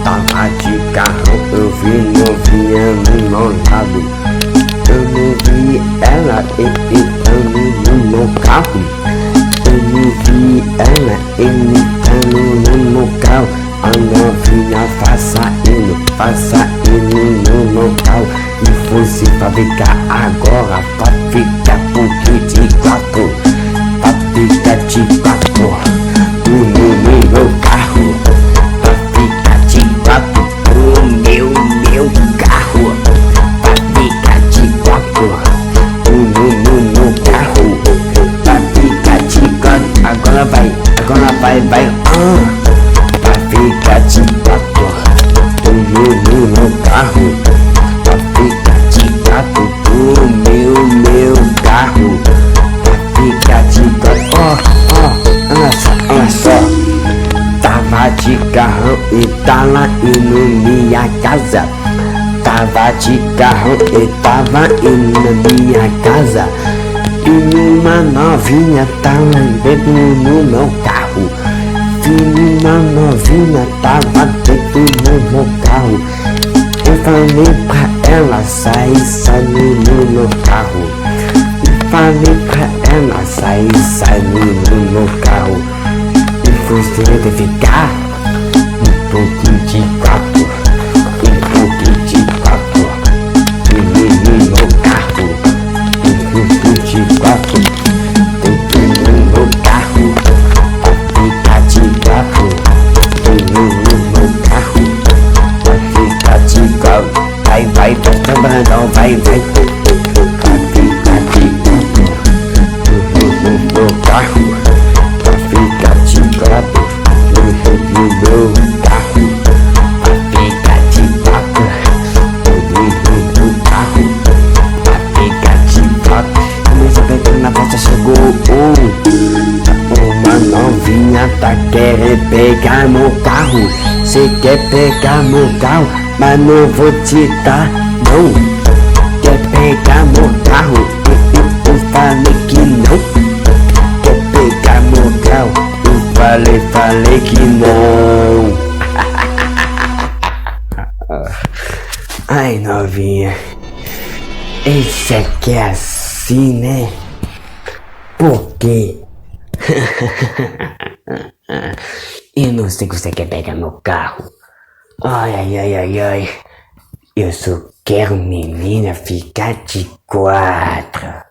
Tava de carro, eu vi novinha no meu lado. Eu não vi ela entrando no meu carro. Eu não vi ela entrando no meu carro. A novinha vai saindo no meu carro. E fosse pra ficar agora, pra ficar por 24. Pra ficar de 4 no meu carro. Pra ficar de 4 no meu carro. Pra ficar de 4 no meu carro. Pra ficar de 4. Agora vai. Pra ficar de 4 no meu carro. Pra ficar de 4 no meu carro. Pra ficar de 4. Olha só. Tava de carro e tá lá indo minha casa. Tava de carro e tava indo na minha casa. E uma novinha tava dentro no meu carro. E uma novinha tava dentro no meu carro. Eu falei pra ela sai no meu carro. Eu falei pra ela sai no meu carro. E você deve ficar um pouquinho de 4. Um pouquinho de 4 no meu carro. Um pouquinho de 4 dentro do meu carro. Pra ficar de 4 no meu carro. Pra ficar de 4. Vai, tá trabalhando, vai. Pra ficar de 4 no meu carro. Pra ficar de 4 no meu carro. Pra ficar de 4 no meu carro. Pra ficar de 4. Começa pegando na festa, chegou uma novinha, tá querendo pegar meu carro. Cê quer pegar meu carro, mas não vou te dar, não. Quer pegar meu carro, eu falei que não. Quer pegar meu carro, eu falei que não. Ai, novinha, esse aqui é assim, né? Por quê? Eu não sei que você quer pegar meu carro. Ai. Eu só quero menina ficar de 4.